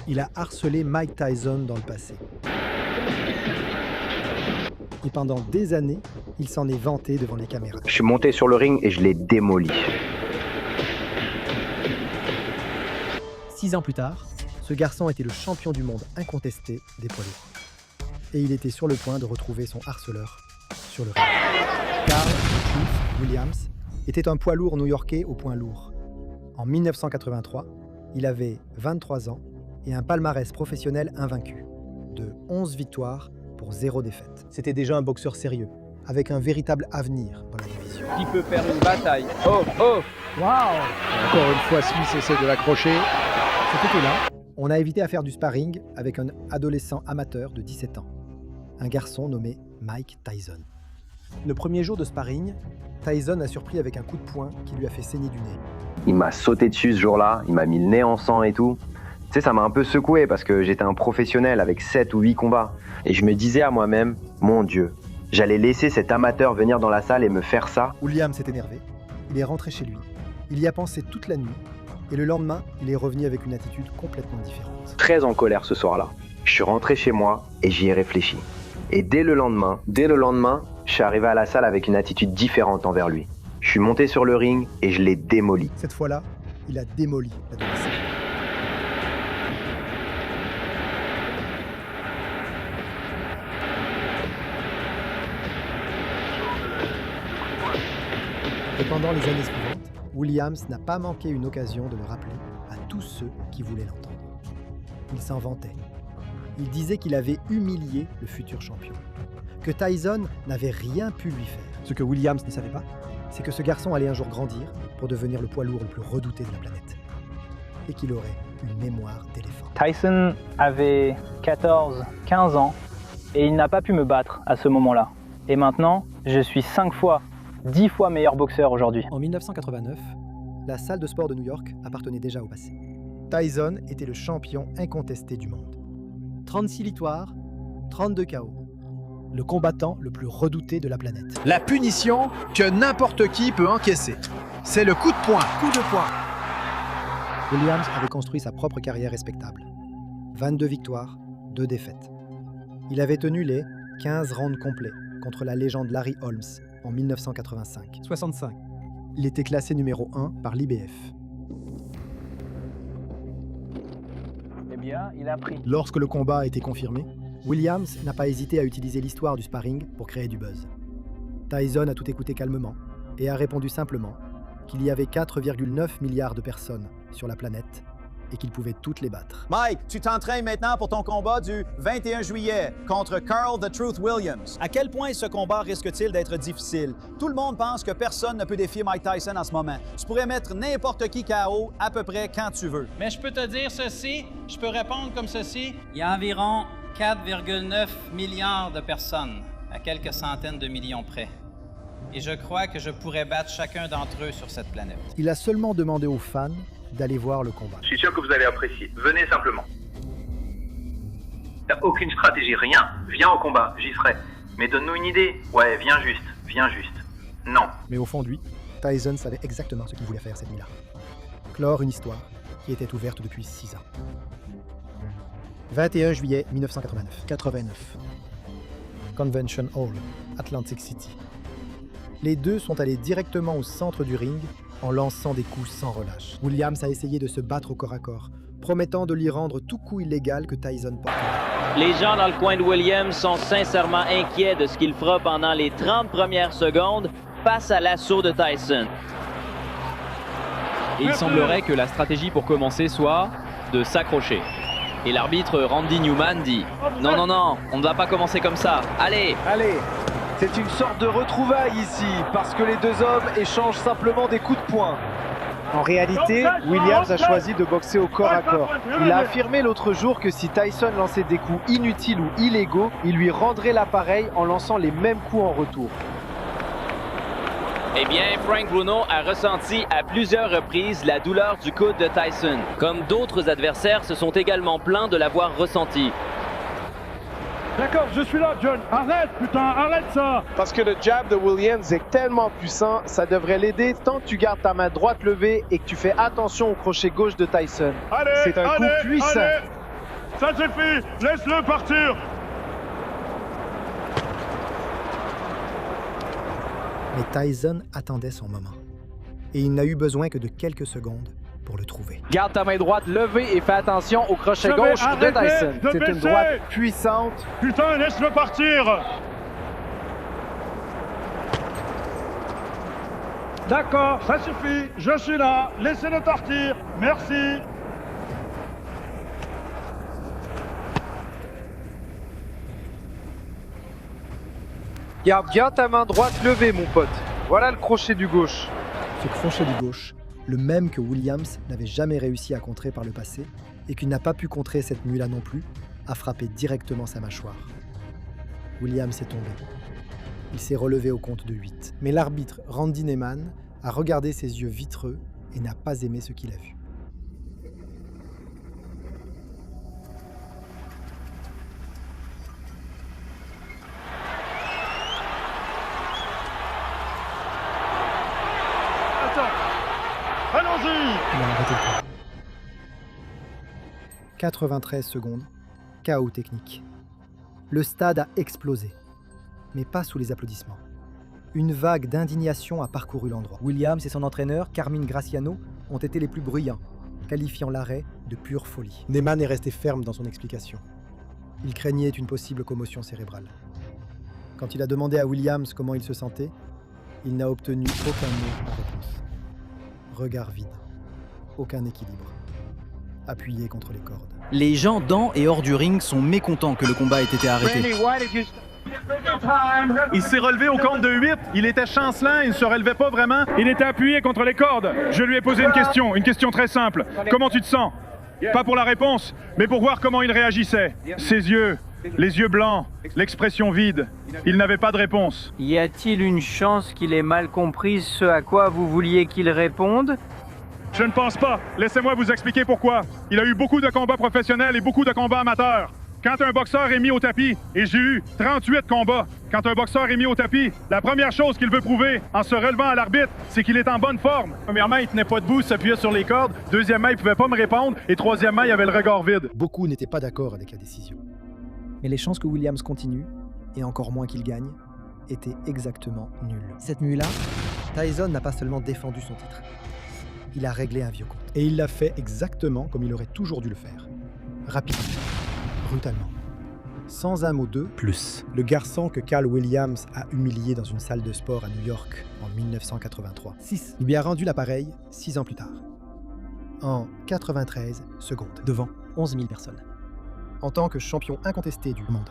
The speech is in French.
Il a harcelé Mike Tyson dans le passé. Et pendant des années, il s'en est vanté devant les caméras. Je suis monté sur le ring et je l'ai démoli. 6 ans plus tard, ce garçon était le champion du monde incontesté des poids lourds. Et il était sur le point de retrouver son harceleur sur le ring. Carl Truth Williams était un poids lourd new-yorkais au point lourd. En 1983, il avait 23 ans et un palmarès professionnel invaincu, de 11 victoires pour 0 défaite. C'était déjà un boxeur sérieux, avec un véritable avenir dans la division. Qui peut faire une bataille? Oh, oh! Waouh! Encore une fois, Smith essaie de l'accrocher. Cet été-là, on a évité à faire du sparring avec un adolescent amateur de 17 ans, un garçon nommé Mike Tyson. Le premier jour de sparring, Tyson a surpris avec un coup de poing qui lui a fait saigner du nez. Il m'a sauté dessus ce jour-là, il m'a mis le nez en sang et tout. Tu sais, ça m'a un peu secoué parce que j'étais un professionnel avec 7 ou 8 combats. Et je me disais à moi-même, mon Dieu, j'allais laisser cet amateur venir dans la salle et me faire ça. William s'est énervé, il est rentré chez lui, il y a pensé toute la nuit, et le lendemain, il est revenu avec une attitude complètement différente. Très en colère ce soir-là. Je suis rentré chez moi et j'y ai réfléchi. Et dès le lendemain, je suis arrivé à la salle avec une attitude différente envers lui. Je suis monté sur le ring et je l'ai démoli. Cette fois-là, il a démoli l'adolescent. Et pendant les années suivantes, Williams n'a pas manqué une occasion de le rappeler à tous ceux qui voulaient l'entendre. Il s'en vantait. Il disait qu'il avait humilié le futur champion, que Tyson n'avait rien pu lui faire. Ce que Williams ne savait pas, c'est que ce garçon allait un jour grandir pour devenir le poids lourd le plus redouté de la planète. Et qu'il aurait une mémoire d'éléphant. Tyson avait 14, 15 ans et il n'a pas pu me battre à ce moment-là. Et maintenant, je suis 5 fois, 10 fois meilleur boxeur aujourd'hui. En 1989, la salle de sport de New York appartenait déjà au passé. Tyson était le champion incontesté du monde. 36 victoires, 32 KO. Le combattant le plus redouté de la planète. La punition que n'importe qui peut encaisser. C'est le coup de poing. Coup de poing. Williams avait construit sa propre carrière respectable. 22 victoires, 2 défaites. Il avait tenu les 15 rounds complets contre la légende Larry Holmes en 1985. 65. Il était classé numéro 1 par l'IBF. Eh bien, il a pris. Lorsque le combat a été confirmé, Williams n'a pas hésité à utiliser l'histoire du sparring pour créer du buzz. Tyson a tout écouté calmement et a répondu simplement qu'il y avait 4,9 milliards de personnes sur la planète et qu'il pouvait toutes les battre. Mike, tu t'entraînes maintenant pour ton combat du 21 juillet contre Carl The Truth Williams. À quel point ce combat risque-t-il d'être difficile? Tout le monde pense que personne ne peut défier Mike Tyson en ce moment. Tu pourrais mettre n'importe qui KO à peu près quand tu veux. Mais je peux te dire ceci, je peux répondre comme ceci. Il y a environ 4,9 milliards de personnes, à quelques centaines de millions près. Et je crois que je pourrais battre chacun d'entre eux sur cette planète. Il a seulement demandé aux fans d'aller voir le combat. Je suis sûr que vous allez apprécier. Venez simplement. T'as aucune stratégie, rien. Viens au combat, j'y serai. Mais donne-nous une idée. Ouais, viens juste. Non. Mais au fond de lui, Tyson savait exactement ce qu'il voulait faire cette nuit-là. Clore une histoire qui était ouverte depuis 6 ans. 21 juillet 1989. Convention Hall, Atlantic City. Les deux sont allés directement au centre du ring en lançant des coups sans relâche. Williams a essayé de se battre au corps à corps, promettant de lui rendre tout coup illégal que Tyson portait. Les gens dans le coin de Williams sont sincèrement inquiets de ce qu'il fera pendant les 30 premières secondes face à l'assaut de Tyson. Et il semblerait que la stratégie pour commencer soit de s'accrocher. Et l'arbitre Randy Newman dit « Non, non, non, on ne va pas commencer comme ça. Allez !» Allez, c'est une sorte de retrouvaille ici, parce que les deux hommes échangent simplement des coups de poing. En réalité, Williams a choisi de boxer au corps à corps. Il a affirmé l'autre jour que si Tyson lançait des coups inutiles ou illégaux, il lui rendrait l'appareil en lançant les mêmes coups en retour. Eh bien, Frank Bruno a ressenti à plusieurs reprises la douleur du coude de Tyson, comme d'autres adversaires se sont également plaints de l'avoir ressenti. D'accord, je suis là, John. Arrête, putain, arrête ça! Parce que le jab de Williams est tellement puissant, ça devrait l'aider tant que tu gardes ta main droite levée et que tu fais attention au crochet gauche de Tyson. C'est un coup puissant. Ça suffit, laisse-le partir. Mais Tyson attendait son moment. Et il n'a eu besoin que de quelques secondes pour le trouver. Garde ta main droite levée et fais attention au crochet gauche de Tyson. C'est une droite puissante. Putain, laisse-le partir. D'accord, ça suffit, je suis là, laissez-le partir, merci. Garde bien ta main droite levée, mon pote. Voilà le crochet du gauche. Ce crochet du gauche, le même que Williams n'avait jamais réussi à contrer par le passé et qu'il n'a pas pu contrer cette nuit-là non plus, a frappé directement sa mâchoire. Williams est tombé. Il s'est relevé au compte de 8. Mais l'arbitre Randy Neiman a regardé ses yeux vitreux et n'a pas aimé ce qu'il a vu. Allons-y. Il a arrêté le temps. 93 secondes, chaos technique. Le stade a explosé, mais pas sous les applaudissements. Une vague d'indignation a parcouru l'endroit. Williams et son entraîneur, Carmine Graciano, ont été les plus bruyants, qualifiant l'arrêt de pure folie. Neiman est resté ferme dans son explication. Il craignait une possible commotion cérébrale. Quand il a demandé à Williams comment il se sentait, il n'a obtenu aucun mot en réponse. Regard vide, aucun équilibre, appuyé contre les cordes. Les gens dans et hors du ring sont mécontents que le combat ait été arrêté. Il s'est relevé au compte de 8, il était chancelant, il ne se relevait pas vraiment. Il était appuyé contre les cordes. Je lui ai posé une question très simple. Comment tu te sens? Pas pour la réponse, mais pour voir comment il réagissait. Ses yeux, les yeux blancs, l'expression vide. Il n'avait pas de réponse. Y a-t-il une chance qu'il ait mal compris ce à quoi vous vouliez qu'il réponde? Je ne pense pas. Laissez-moi vous expliquer pourquoi. Il a eu beaucoup de combats professionnels et beaucoup de combats amateurs. Quand un boxeur est mis au tapis, et j'ai eu 38 combats, quand un boxeur est mis au tapis, la première chose qu'il veut prouver en se relevant à l'arbitre, c'est qu'il est en bonne forme. Premièrement, il tenait pas debout, il s'appuyait sur les cordes. Deuxièmement, il pouvait pas me répondre. Et troisièmement, il avait le regard vide. Beaucoup n'étaient pas d'accord avec la décision. Mais les chances que Williams continue, et encore moins qu'il gagne, étaient exactement nulles. Cette nuit-là, Tyson n'a pas seulement défendu son titre. Il a réglé un vieux compte. Et il l'a fait exactement comme il aurait toujours dû le faire. Rapidement. Brutalement. Sans un mot d'eux, plus le garçon que Carl Williams a humilié dans une salle de sport à New York en 1983. 6 lui a rendu l'appareil 6 ans plus tard. En 93 secondes, devant 11 000 personnes. En tant que champion incontesté du monde.